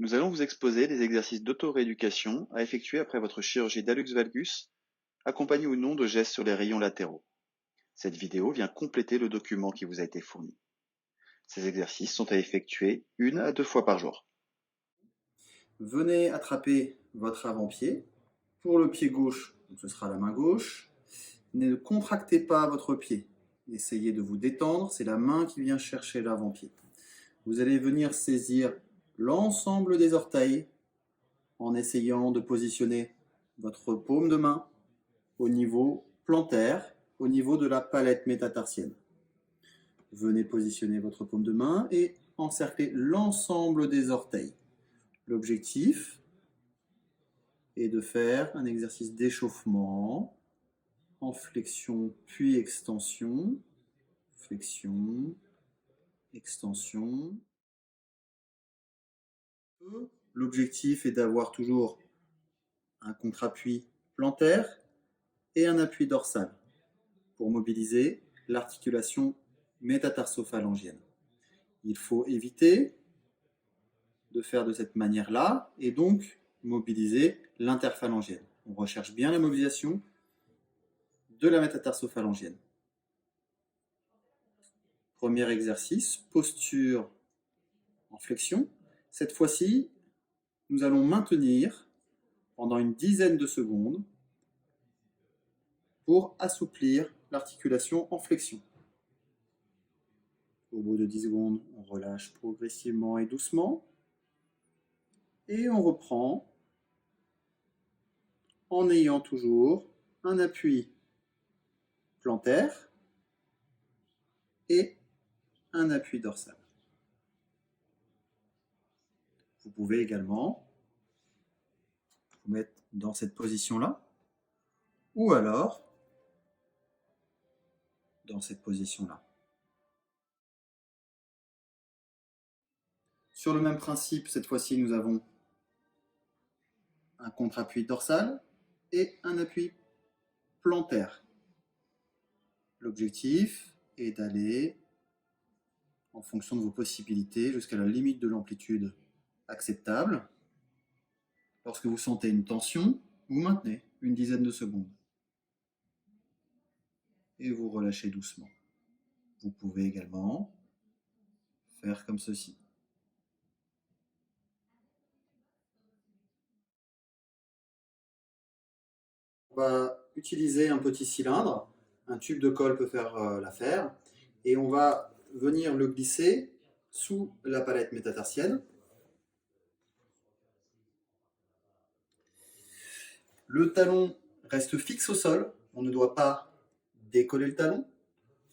Nous allons vous exposer des exercices d'auto-rééducation à effectuer après votre chirurgie d'hallux valgus, accompagnés ou non de gestes sur les rayons latéraux. Cette vidéo vient compléter le document qui vous a été fourni. Ces exercices sont à effectuer 1 à 2 fois par jour. Venez attraper votre avant-pied. Pour le pied gauche, donc ce sera la main gauche. Ne contractez pas votre pied. Essayez de vous détendre, c'est la main qui vient chercher l'avant-pied. Vous allez venir saisir l'ensemble des orteils en essayant de positionner votre paume de main au niveau plantaire, au niveau de la palette métatarsienne. Venez positionner votre paume de main et encercler l'ensemble des orteils. L'objectif est de faire un exercice d'échauffement en flexion puis extension, flexion, extension. L'objectif est d'avoir toujours un contre-appui plantaire et un appui dorsal pour mobiliser l'articulation métatarsophalangienne. Il faut éviter de faire de cette manière-là et donc mobiliser l'interphalangienne. On recherche bien la mobilisation de la métatarsophalangienne. Premier exercice, posture en flexion. Cette fois-ci, nous allons maintenir pendant une dizaine de secondes pour assouplir l'articulation en flexion. Au bout de 10 secondes, on relâche progressivement et doucement. Et on reprend en ayant toujours un appui plantaire et un appui dorsal. Vous pouvez également vous mettre dans cette position-là ou alors dans cette position-là. Sur le même principe, cette fois-ci, nous avons un contre-appui dorsal et un appui plantaire. L'objectif est d'aller, en fonction de vos possibilités, jusqu'à la limite de l'amplitude acceptable. Lorsque vous sentez une tension, vous maintenez une dizaine de secondes. Et vous relâchez doucement. Vous pouvez également faire comme ceci. On va utiliser un petit cylindre, un tube de colle peut faire l'affaire, et on va venir le glisser sous la palette métatarsienne. Le talon reste fixe au sol, on ne doit pas décoller le talon,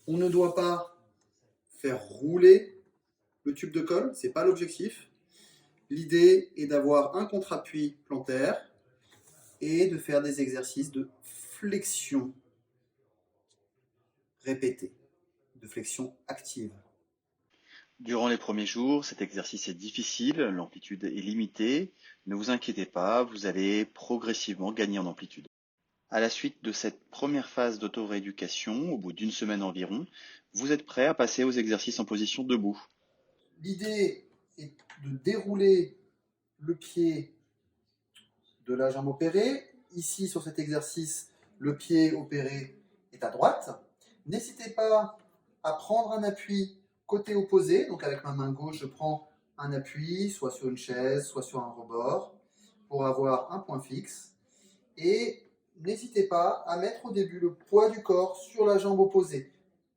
on ne doit pas faire rouler le tube de colle, ce n'est pas l'objectif. L'idée est d'avoir un contre-appui plantaire et de faire des exercices de flexion répétés, de flexion active. Durant les premiers jours, cet exercice est difficile, l'amplitude est limitée. Ne vous inquiétez pas, vous allez progressivement gagner en amplitude. À la suite de cette première phase d'auto-rééducation, au bout d'une semaine environ, vous êtes prêt à passer aux exercices en position debout. L'idée est de dérouler le pied de la jambe opérée. Ici, sur cet exercice, le pied opéré est à droite. N'hésitez pas à prendre un appui côté opposé. Donc avec ma main gauche, je prends un appui, soit sur une chaise, soit sur un rebord, pour avoir un point fixe. Et n'hésitez pas à mettre au début le poids du corps sur la jambe opposée,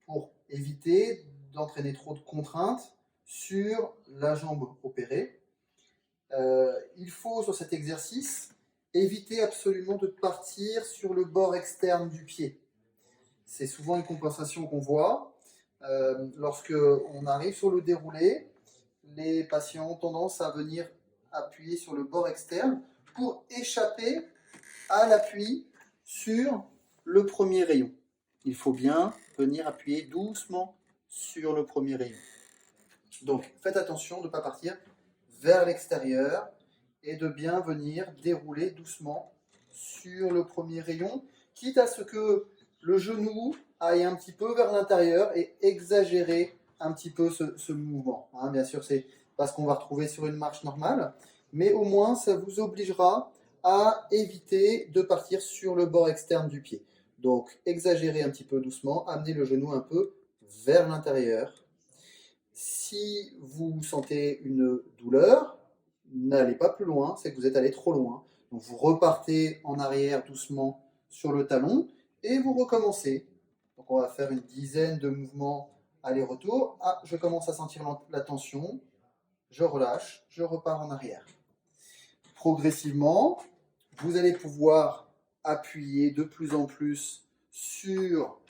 pour éviter d'entraîner trop de contraintes sur la jambe opérée. Il faut, sur cet exercice, éviter absolument de partir sur le bord externe du pied. C'est souvent une compensation qu'on voit. Lorsque on arrive sur le déroulé, les patients ont tendance à venir appuyer sur le bord externe pour échapper à l'appui sur le premier rayon. Il faut bien venir appuyer doucement sur le premier rayon. Donc faites attention de ne pas partir vers l'extérieur et de bien venir dérouler doucement sur le premier rayon, quitte à ce que le genou aille un petit peu vers l'intérieur et exagérer un petit peu ce mouvement. Bien sûr, c'est pas ce qu'on va retrouver sur une marche normale, mais au moins ça vous obligera à éviter de partir sur le bord externe du pied. Donc exagérez un petit peu doucement, amenez le genou un peu vers l'intérieur. Si vous sentez une douleur, n'allez pas plus loin, c'est que vous êtes allé trop loin. Donc vous repartez en arrière doucement sur le talon et vous recommencez. Donc on va faire une dizaine de mouvements aller-retour. Ah, je commence à sentir la tension, je relâche, je repars en arrière. Progressivement, vous allez pouvoir appuyer de plus en plus sur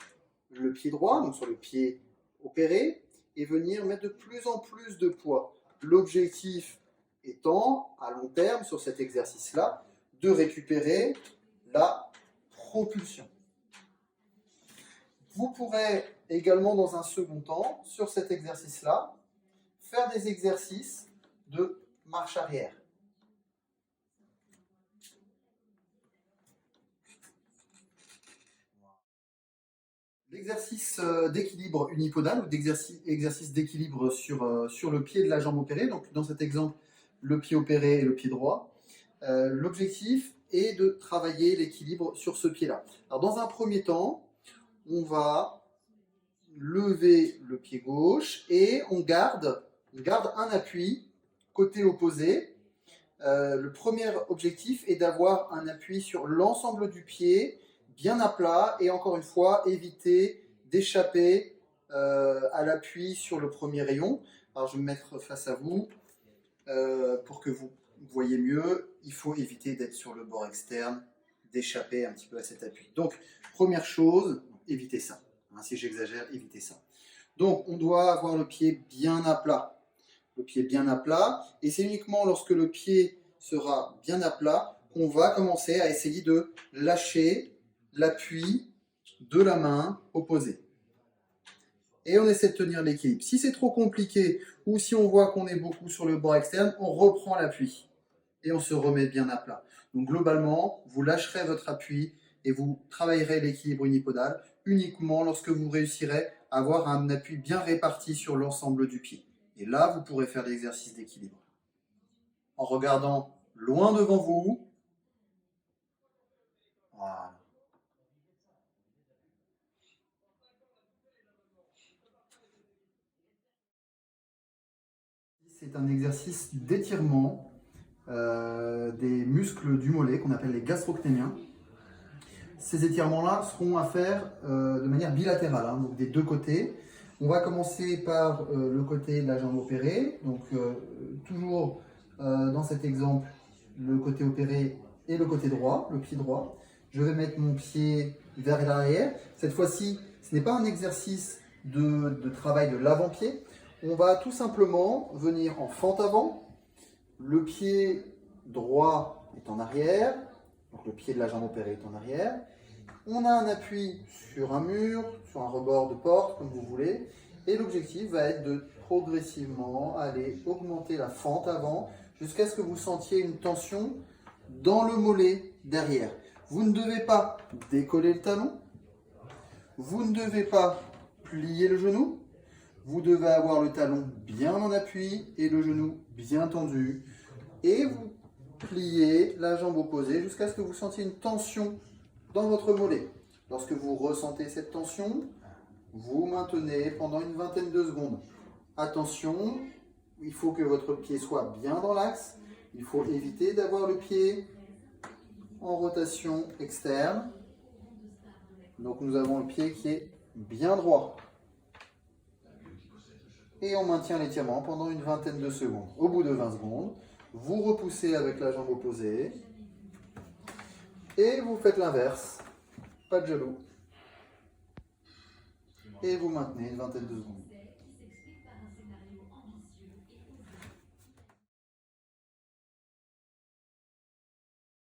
le pied droit, donc sur le pied opéré, et venir mettre de plus en plus de poids. L'objectif étant, à long terme, sur cet exercice-là, de récupérer la propulsion. Vous pourrez également, dans un second temps, sur cet exercice-là, faire des exercices de marche arrière. L'exercice d'équilibre unipodal ou d'exercice d'équilibre sur le pied de la jambe opérée, donc dans cet exemple, le pied opéré et le pied droit. L'objectif est de travailler l'équilibre sur ce pied-là. Alors dans un premier temps, on va lever le pied gauche et on garde un appui côté opposé. Le premier objectif est d'avoir un appui sur l'ensemble du pied, bien à plat, et encore une fois, éviter d'échapper à l'appui sur le premier rayon. Alors je vais me mettre face à vous pour que vous voyez mieux. Il faut éviter d'être sur le bord externe, d'échapper un petit peu à cet appui. Donc, première chose, évitez ça. Si j'exagère, évitez ça. Donc, on doit avoir le pied bien à plat. Le pied bien à plat, et c'est uniquement lorsque le pied sera bien à plat qu'on va commencer à essayer de lâcher l'appui de la main opposée. Et on essaie de tenir l'équilibre. Si c'est trop compliqué ou si on voit qu'on est beaucoup sur le bord externe, on reprend l'appui et on se remet bien à plat. Donc globalement, vous lâcherez votre appui et vous travaillerez l'équilibre unipodal uniquement lorsque vous réussirez à avoir un appui bien réparti sur l'ensemble du pied. Et là, vous pourrez faire l'exercice d'équilibre. En regardant loin devant vous. Voilà. C'est un exercice d'étirement des muscles du mollet qu'on appelle les gastrocnémiens. Ces étirements-là seront à faire de manière bilatérale, donc des deux côtés. On va commencer par le côté de la jambe opérée, donc toujours dans cet exemple, le côté opéré et le côté droit, le pied droit. Je vais mettre mon pied vers l'arrière. Cette fois-ci, ce n'est pas un exercice de travail de l'avant-pied. On va tout simplement venir en fente avant. Le pied droit est en arrière, donc le pied de la jambe opérée est en arrière. On a un appui sur un mur, sur un rebord de porte, comme vous voulez. Et l'objectif va être de progressivement aller augmenter la fente avant jusqu'à ce que vous sentiez une tension dans le mollet derrière. Vous ne devez pas décoller le talon. Vous ne devez pas plier le genou. Vous devez avoir le talon bien en appui et le genou bien tendu. Et vous pliez la jambe opposée jusqu'à ce que vous sentiez une tension dans votre mollet. Lorsque vous ressentez cette tension, vous maintenez pendant une vingtaine de secondes. Attention, il faut que votre pied soit bien dans l'axe. Il faut éviter d'avoir le pied en rotation externe. Donc nous avons le pied qui est bien droit. Et on maintient l'étirement pendant une vingtaine de secondes. Au bout de 20 secondes, vous repoussez avec la jambe opposée. Et vous faites l'inverse. Pas de genou. Et vous maintenez une vingtaine de secondes.